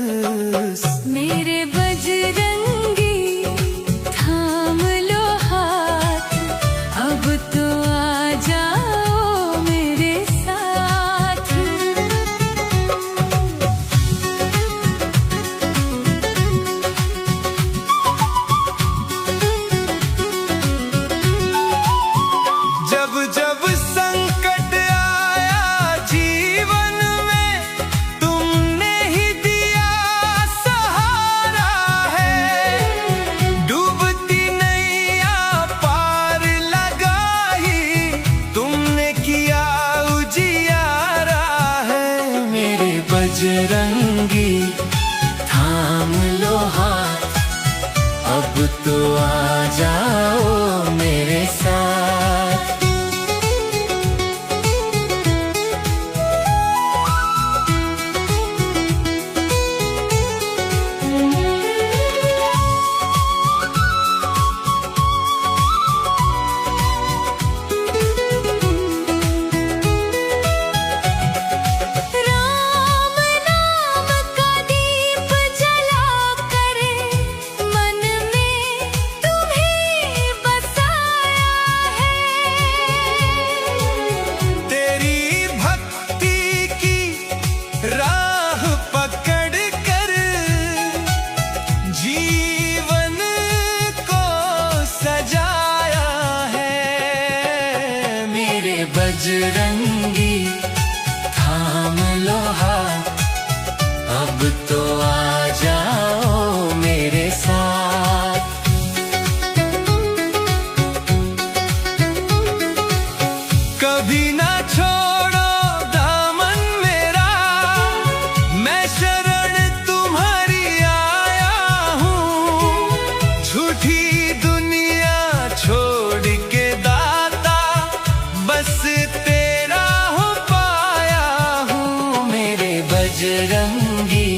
मेरे बजरंगी थाम लो हाथ, अब तो आ जाओ मेरे साथ। जब जब संकट आया जीवन में, तुमने ही दिया सहारा है। डूबती नैया पार लगाई, तुमने किया उजियारा है। मेरे बजरंगी थाम लो हाथ, अब तो आ जाओ मेरे साथ। राम नाम का दीप जला कर मन में तुम्हें बसाया है। तेरी भक्ति की राह पकड़ कर जीवन को सजाया है। मेरे बजरंगी थाम लो हाथ, अब तो आ जाओ मेरे साथ। कभी ना छोड़ो दामन मेरा, मैं शरण तुम्हारी आया हूँ। झूठी दुनिया छोड़ के दाता, बस तेरा हो पाया हूँ। मेरे बजरंगी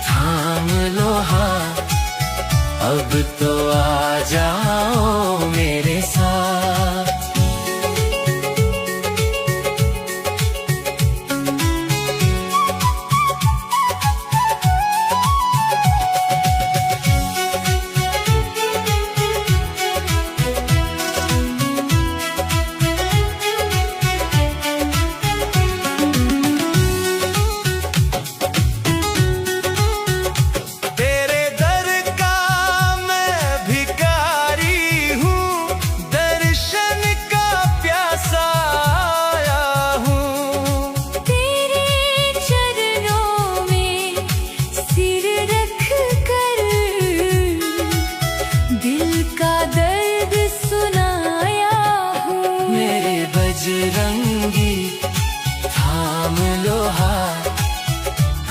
थाम लो हाथ, अब तो आ जाओ मेरे साथ। तेरे दर का मैं भिखारी हूँ, दर्शन का प्यासा आया हूँ। तेरे चरणों में सिर रख कर दिल का दर्द सुनाया हूँ। मेरे बजरंगी थाम लो हाथ,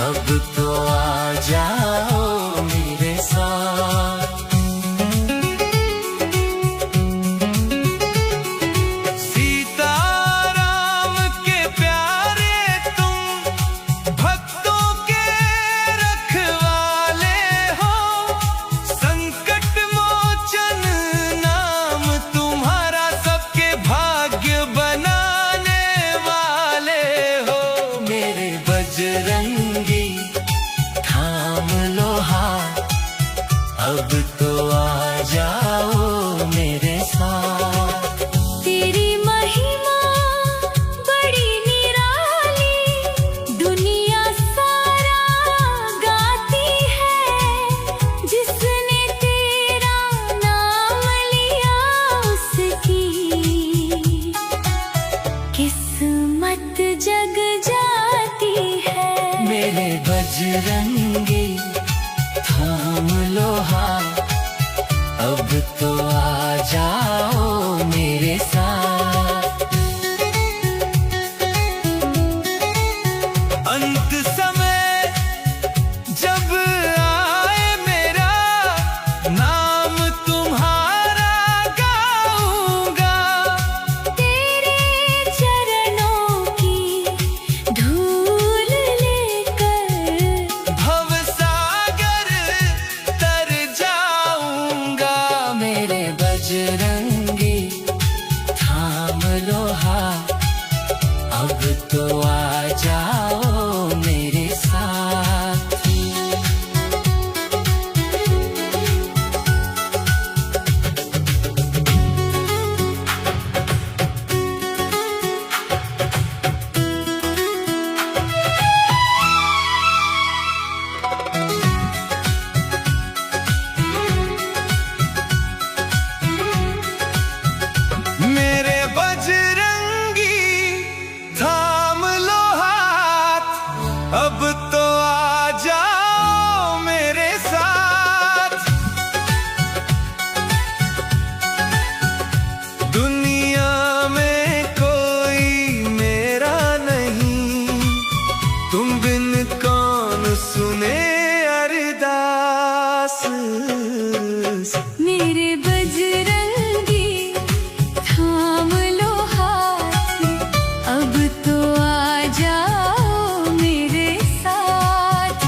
अब तो आ जाओ मेरे साथ। सीताराम के प्यारे तुम, भक्तों के रखवाले हो। संकट मोचन नाम तुम्हारा, सबके भाग्य बनाने वाले हो। मेरे बजरंगी थाम लो हाथ, अब तो आ जाओ मेरे साथ। तेरी महिमा बड़ी निराली, दुनिया सारा गाती है। जिसने तेरा नाम लिया, उसकी किस्मत जग जाती है। मेरे बजरंगी थाम लो हाथ, अब तो आ जाओ मेरे साथ। अंत समय जब आए मेरा, नाम तुम्हारा गाऊंगा। तेरे चरणों की धूल लेकर भवसागर तर जाऊंगा। मेरे बजरंगी मेरे बजरंगी थाम लो हाथ, अब तो आ जाओ मेरे साथ।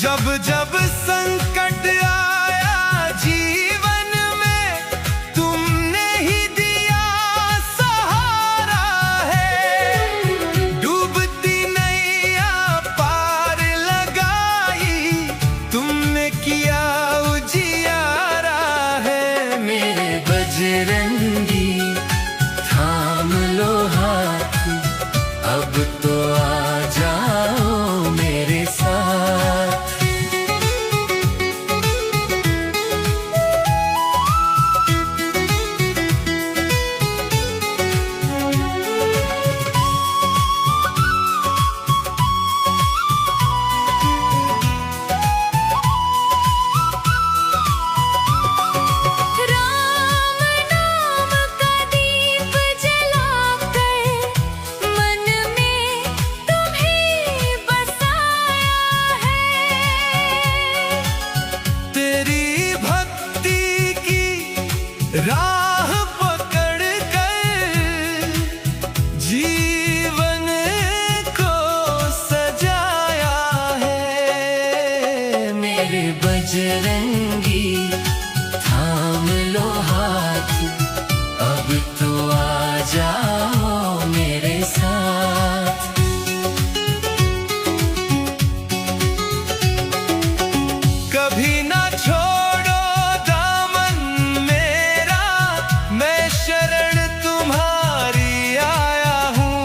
जब जब संकट आया जीवन में, तुमने ही दिया सहारा है। डूबती नैया पार लगाई, तुमने किया उजियारा है। मेरे बजरंगी थाम लो हाथ, अब तो आ जाओ मेरे साथ। राम नाम का दीप जलाकर मन में तुम्हें बसाया है। तेरी भक्ति की राह पकड़ कर जीवन को सजाया है। मेरे बजरंगी थाम लो हाथ, अब तो आ जाओ मेरे साथ। कभी ना छोड़ो दामन मेरा, मैं शरण तुम्हारी आया हूँ।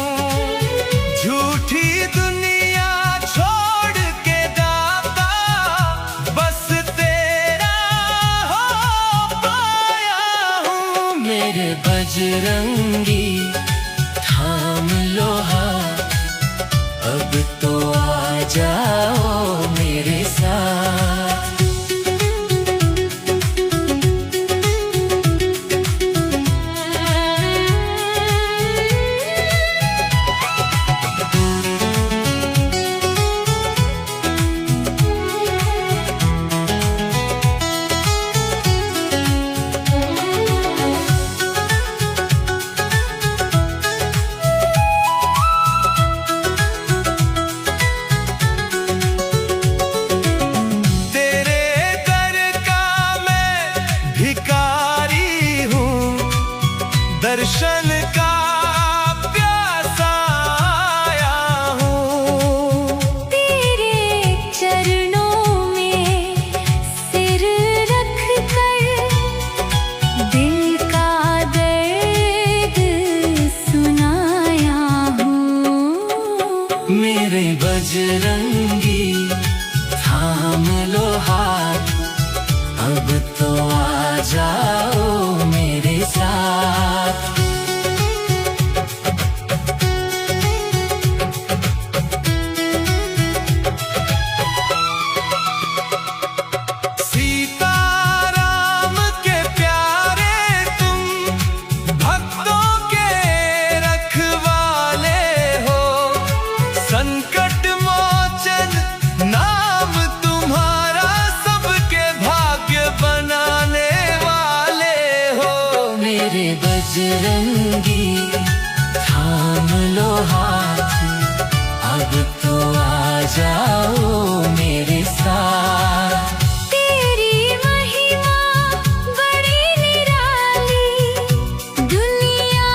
झूठी दुनिया छोड़ के दाता, बस तेरा हो पाया हूँ। मेरे बजरंगी थाम लो हाथ, अब तो आ जाओ मेरे साथ। तेरे दर का मैं भिखारी हूँ, दर्शन का प्यासा आया हूँ। तेरे चरणों में सिर रख कर दिल का दर्द सुनाया हूँ। मेरे बजरंगी थाम लो हाथ, अब तो आ जाओ मेरे साथ। सीताराम के प्यारे तुम, भक्तों के रखवाले हो। संकट मोचन नाम तुम्हारा, सबके भाग्य बनाने वाले हो। मेरे बजरंगी थाम लो हाथ, अब तो आ जाओ मेरे साथ। तेरी महिमा बड़ी निराली, दुनिया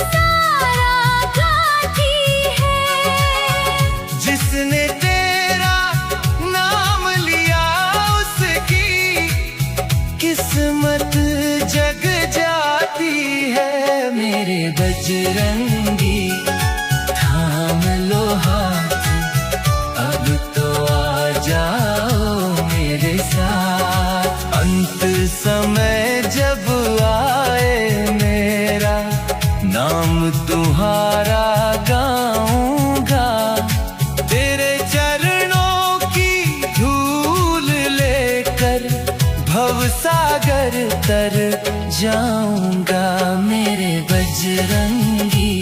सारा गाती है। जिसने तेरा नाम लिया, उसकी किस्मत जग जाती है। मेरे बजरंगी थाम लो हाथ, अब तो आ जाओ मेरे साथ। अंत समय जब आए मेरा, नाम तुम्हारा गाऊंगा। तेरे चरणों की धूल लेकर भवसागर तर जाऊंगा। मेरे बजरंगी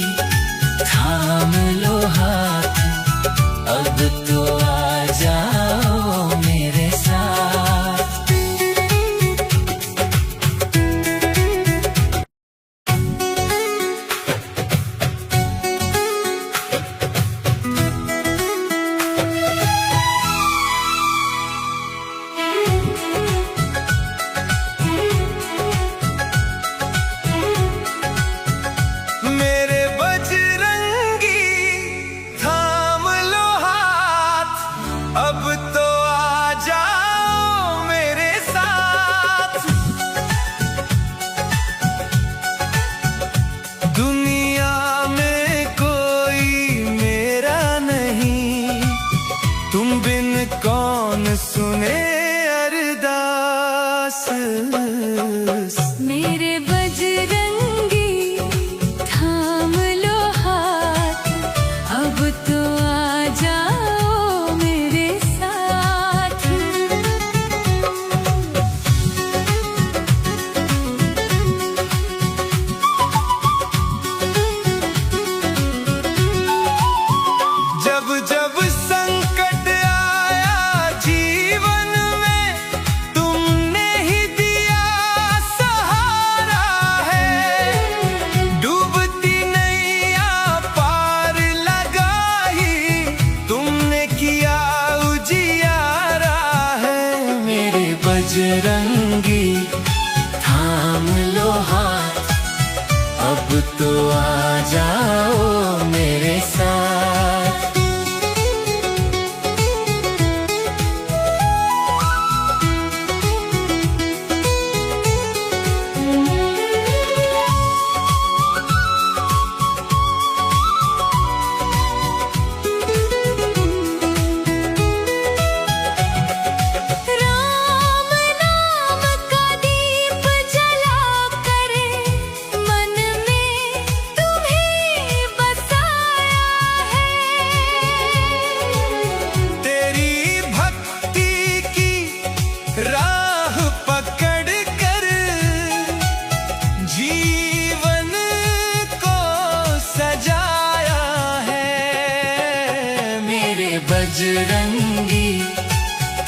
बजरंगी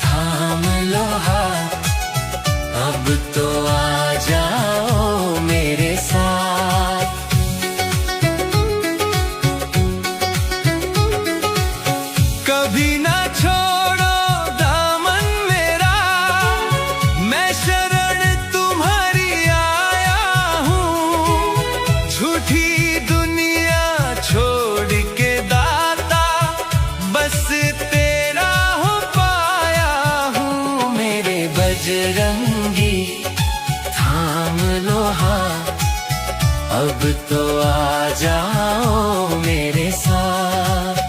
थाम लो हाथ, अब तो आ जाओ मेरे साथ। कभी ना छोड़ो दामन मेरा, मैं शरण तुम्हारी आया हूँ। झूठी दुनिया छोड़ के दाता, बस तेरा हो पाया हूँ। मेरे बजरंगी थाम लो हाथ, अब तो आ जाओ मेरे साथ।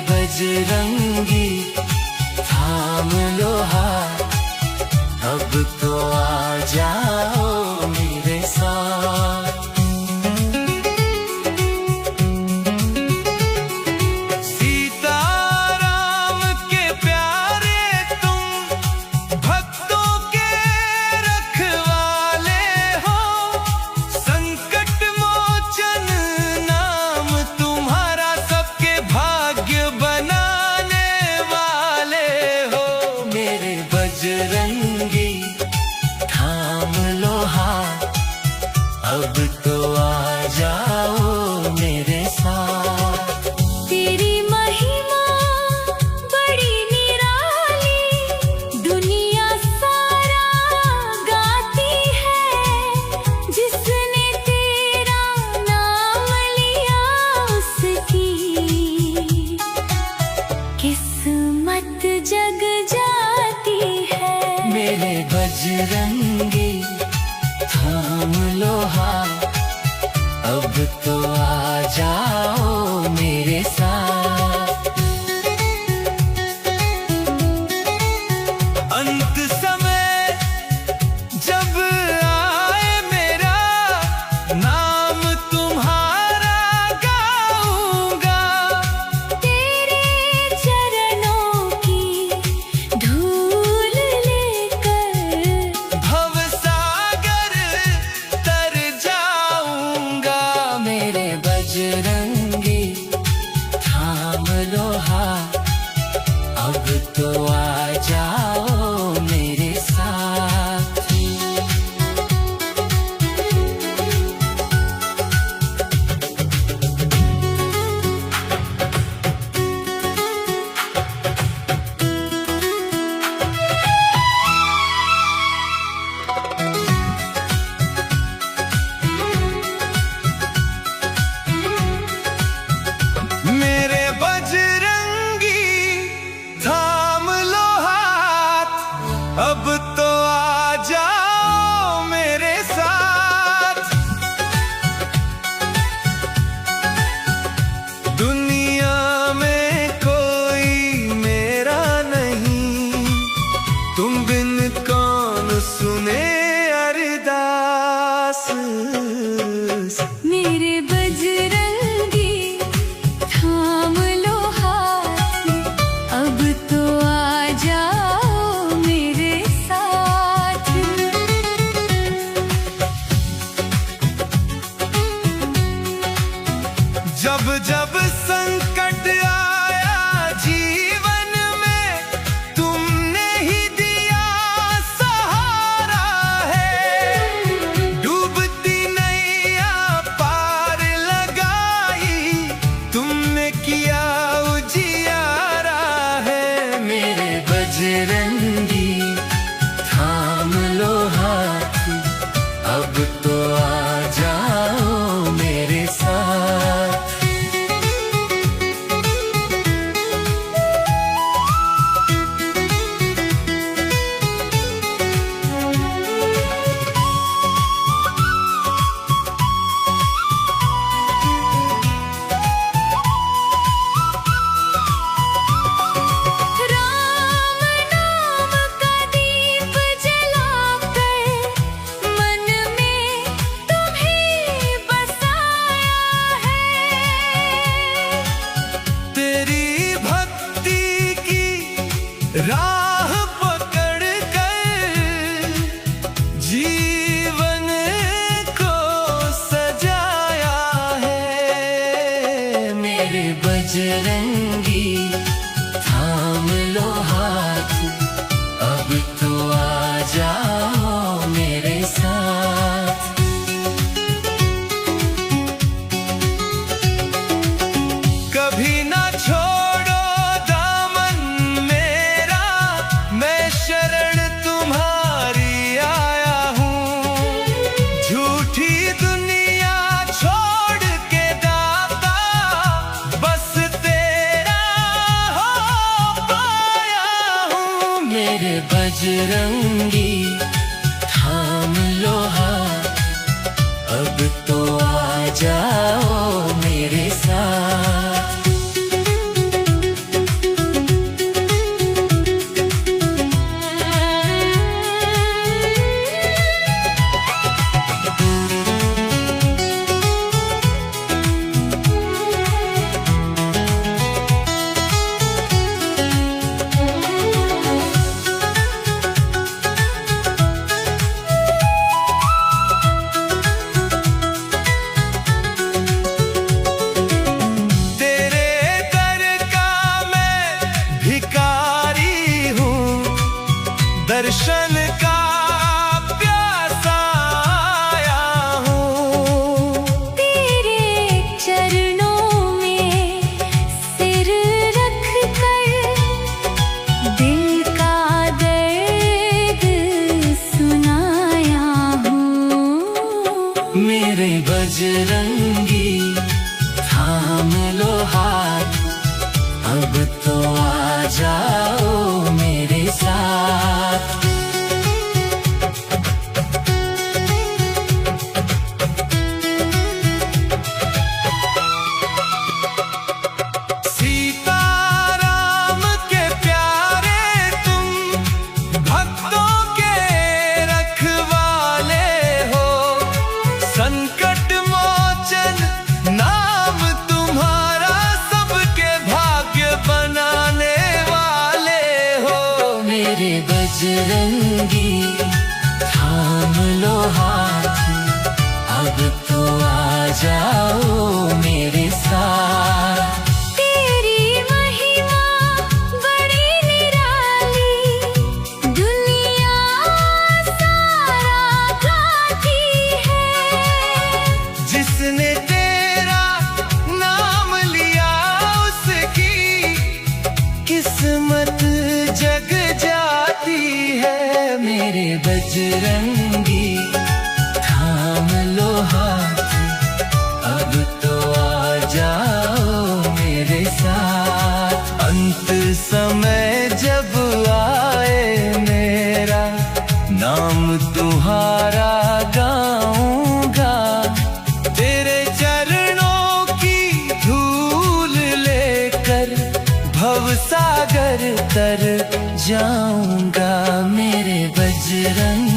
बजरंगी थाम लो हाथ, अब तो आ जाओ मेरे साथ। सीता राम के प्यारे तुम, भक्तों के रखवाले हो। संकट मोचन नाम तुम्हारा, सबके भाग्य बनाने वाले हो। मेरे बजरंगी थाम लो हाथ, अब तो आ जाओ मेरे साथ। तेरी महिमा बड़ी निराली, दुनिया सारा गाती है। जिसने तेरा नाम लिया, उसकी किस्मत जग जाती है। मेरे बजरंगी थाम लो हाथ, अब तो आ जाओ मेरे साथ। अंत समय जब आए मेरा, नाम तुम्हारा गाऊंगा। तेरे चरणों की धूल लेकर भवसागर तर जाऊंगा। मेरे बजरंगी थाम लो हाथ, अब तो आ जाओ मेरे साथ। मेरे बजरंगी थाम लो हाथ, अब तो आ जाओ मेरे साथ। दुनिया में कोई मेरा नहीं, तुम बिन कौन सुने अरदास। मेरे बजरंगी थाम लो हाथ, अब तो आ जाओ मेरे साथ। जब जब संकट आया जीवन में, तुमने ही दिया सहारा है। डूबती नैया पार लगाई, तुमने किया उजियारा है। मेरे बजरंगी थाम लो हाथ, अब तो आ जाओ मेरे साथ। राह पकड़ कर जीवन को सजाया है। मेरे बजरंगी थाम लो हाथ, अब तो आ जाओ मेरे साथ। कभी ना छोड़ो दामन मेरा, मैं शरण तुम्हारी आया हूँ। झूठी दुनिया छोड़ के दाता, बस तेरा हो पाया हूँ। मेरे बजरंगी थाम लो हाथ, अब तो आ जाओ मेरे साथ। दर्शन का प्यासा आया हूँ। तेरे चरणों में सिर रख कर दिल का दर्द सुनाया हूँ। मेरे बजरंगी थाम लो हाथ, अब तो आ जाओ मेरे साथ। सीताराम के प्यारे तुम, भक्तों के रखवाले हो। संकट मोचन नाम तुम्हारा, सबके भाग्य बनाने वाले हो। मेरे बजरंगी थाम लो हाथ, अब तो आ जाओ मेरे साथ। तेरी महिमा बड़ी निराली, दुनिया सारा गाती है। जिसने तेरा नाम लिया, उसकी किस्मत जग जाती है। मेरे बजरंगी थाम लो हाथ, अब तो आ जाओ मेरे साथ। अंत समय जब आए मेरा, नाम तुम्हारा गाऊंगा। तेरे चरणों की धूल लेकर भवसागर तर जाऊंगा। मेरे बजरंगी